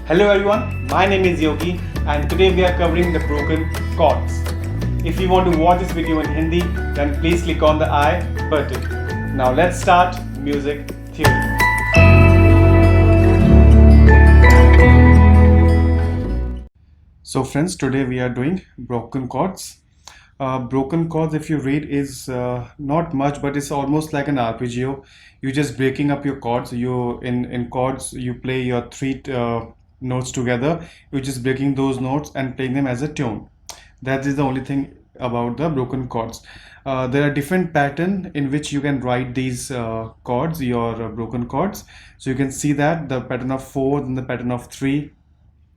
Hello everyone, my name is Yogi and today we are covering the broken chords. If you want to watch this video in Hindi, then please click on the I button. Now let's start music theory. So friends, today we are doing broken chords. Broken chords, if you read, is not much, but it's almost like an arpeggio. You're just breaking up your chords. You in chords, you play your three notes together. You're just breaking those notes and playing them as a tune. That is the only thing about the broken chords. There are different pattern in which you can write these chords, your broken chords. So you can see that the pattern of 4, then the pattern of 3,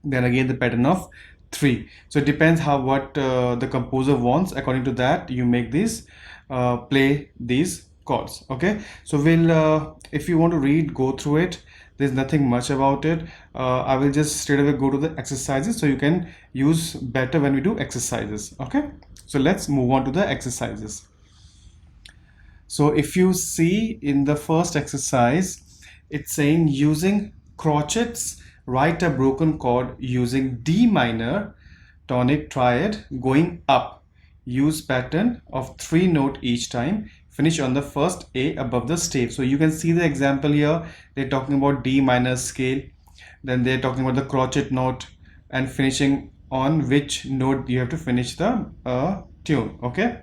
then again the pattern of 3. So it depends how what the composer wants. According to that you make these play these chords. Okay, so we'll if you want to read, go through it. There's nothing much about it. I will just straight away go to the exercises so you can use better when we do exercises. Okay, so let's move on to the exercises. So if you see in the first exercise, it's saying using crotchets, write a broken chord using D minor tonic triad going up. Use pattern of 3 note each time. Finish on the first A above the stave. So you can see the example here. They're talking about D minor scale. Then they're talking about the crotchet note and finishing on which note you have to finish the tune. Okay.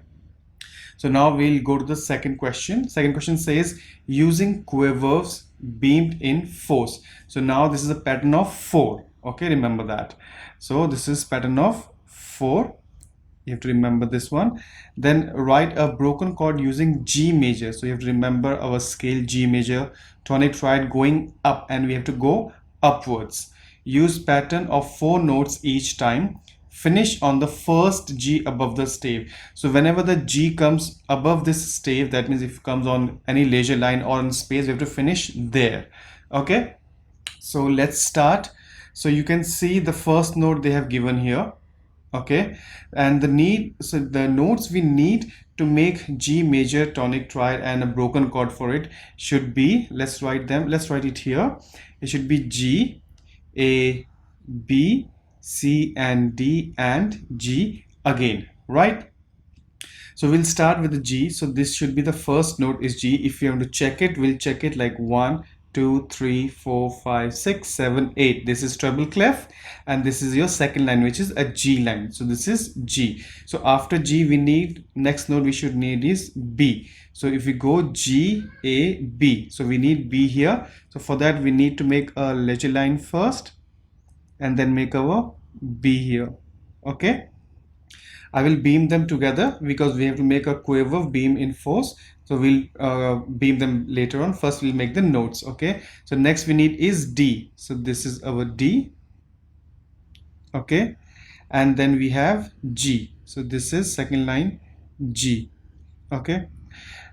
So now we'll go to the second question. Second question says using quavers beamed in fours. So now this is a pattern of 4. Okay, remember that. So this is pattern of 4. You have to remember this one. Then write a broken chord using G major. So you have to remember our scale G major, tonic triad going up, and we have to go upwards. Use pattern of 4 notes each time. Finish on the first G above the stave. So whenever the G comes above this stave, that means if it comes on any leisure line or in space, we have to finish there. Okay, so let's start. So you can see the first note they have given here. Okay, and the notes we need to make G major tonic triad and a broken chord for it should be, let's write it here. It should be G, A, B, C and D and G again, right? So we'll start with the G. So this should be the first note is G. If you want to check it, we'll check it like 1, 2, 3, 4, 5, 6, 7, 8. This is treble clef and this is your second line, which is a G line. So this is G. So after G we need, next note we should need is B. So if we go G, A, B. So we need B here. So for that we need to make a leisure line first and then make our B here. Okay, I will beam them together because we have to make a quaver beam in fours. So we'll beam them later on. First we'll make the notes. Okay, so next we need is D. So this is our D. Okay, and then we have G. So this is second line G. Okay,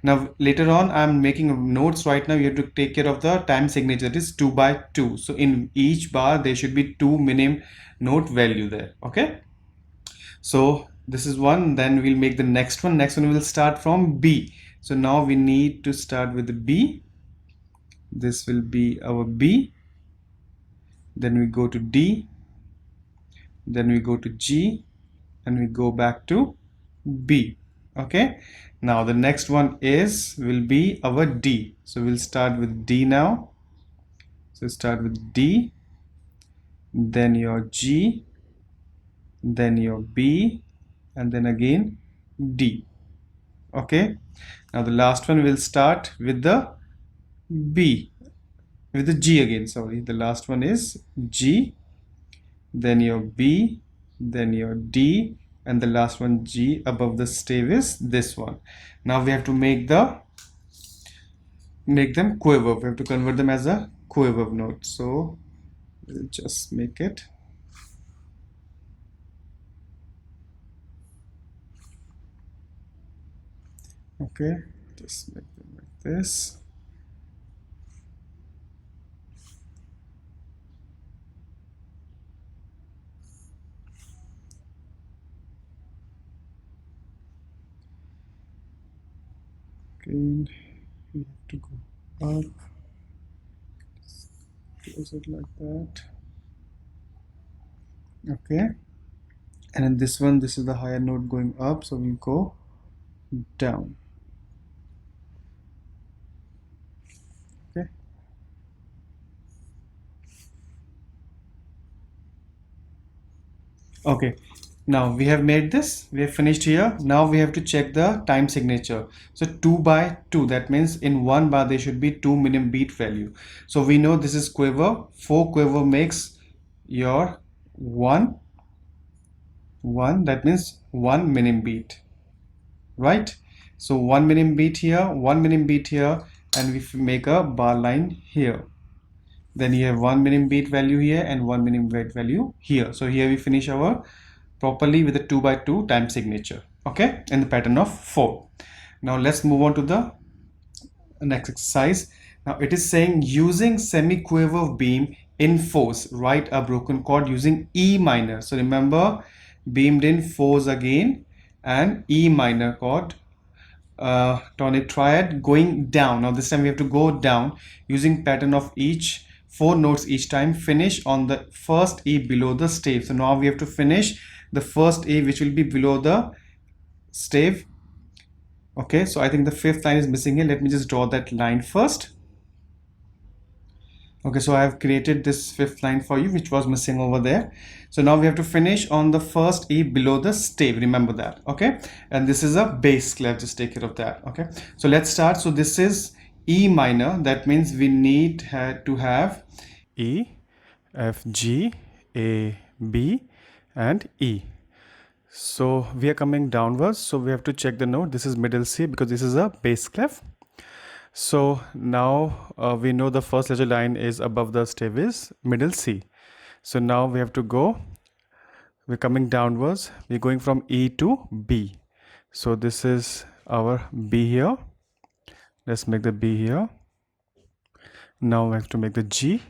now later on I'm making notes. Right now you have to take care of the time signature, that is 2 by 2. So in each bar there should be 2 minimum note value there. Okay, so this is one. Then we'll make the next one. Next one will start from B. So now we need to start with the B. This will be our B. Then we go to D. Then we go to G and we go back to B. Okay, now the next one will be our D. So we'll start with D now. So start with D, then your G, then your B, and then again D. Okay, now the last one will start with the B, with the G again. Sorry, the last one is G, then your B, then your D, and the last one G above the stave is this one. Now we have to make them quaver. We have to convert them as a quaver note. So we'll just make it. Okay, just make them like this. Again, we have to go up, close it like that. Okay, and in this one, this is the higher note going up, so we go down. Okay. Okay, now we have made this, we have finished here. Now we have to check the time signature. So 2 by 2, that means in one bar there should be 2 minimum beat value. So we know this is quiver. 4 quiver makes your 1, that means 1 minimum beat, right? So 1 minimum beat here, 1 minimum beat here, and we make a bar line here. Then you have 1 minimum beat value here and 1 minimum beat value here. So here we finish our properly with a 2 by 2 time signature, okay, in the pattern of 4. Now let's move on to the next exercise. Now it is saying using semiquaver beam in fours, write a broken chord using E minor. So remember, beamed in fours again and E minor chord, tonic triad going down. Now this time we have to go down using pattern of each 4 notes each time. Finish on the first E below the stave. So now we have to finish the first E which will be below the stave. Okay, so I think the 5th line is missing here. Let me just draw that line first. Okay, so I have created this 5th line for you which was missing over there. So now we have to finish on the first E below the stave, remember that. Okay, and this is a bass clef, just take care of that. Okay, so let's start. So this is E minor, that means we need to have E, F, G, A, B and E. So we are coming downwards, so we have to check the note. This is middle C because this is a bass clef. So now we know the first letter line is above the stave is middle C. So now we have to go, we're coming downwards, we're going from E to B. So this is our B here. Let's make the B here. Now we have to make the G,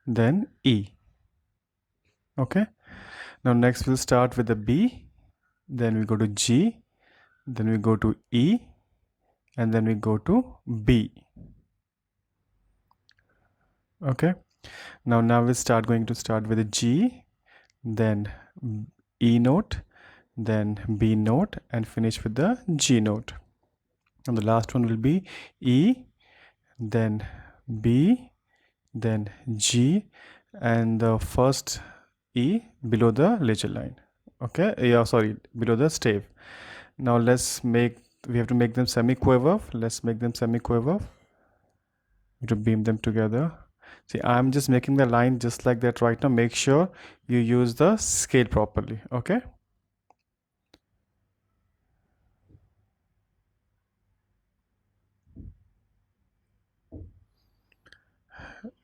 then E. Okay. Now next we'll start with the B, then we go to G, then we go to E, and then we go to B. Okay, now we start going to start with a G, then E note, then B note, and finish with the G note. And the last one will be E, then B, then G, and the first E below the ledger line. Okay, yeah, sorry, below the stave. Now we have to make them semiquaver. Let's make them semiquaver. To beam them together. See, I'm just making the line just like that right now. Make sure you use the scale properly. Okay.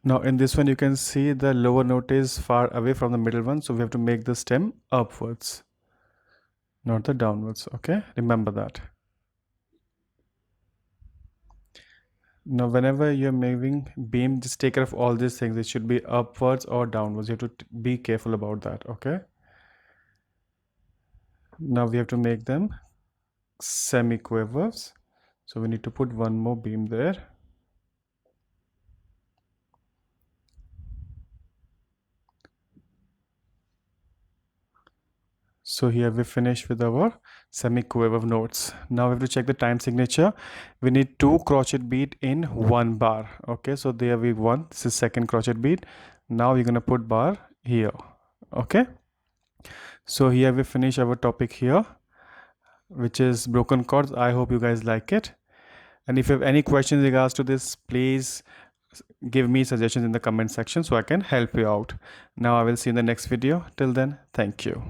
Now in this one you can see the lower note is far away from the middle one, so we have to make the stem upwards, not the downwards. Okay, remember that. Now whenever you're moving beam, just take care of all these things. It should be upwards or downwards. You have to be careful about that. Okay, now we have to make them semiquavers, so we need to put one more beam there. So here we finish with our semiquaver notes. Now we have to check the time signature. We need 2 crochet beat in 1 bar. Okay, so there we want, this is second crochet beat. Now you're gonna put bar here. Okay, so here we finish our topic here, which is broken chords. I hope you guys like it, and if you have any questions in regards to this, please give me suggestions in the comment section so I can help you out. Now I will see you in the next video. Till then, thank you.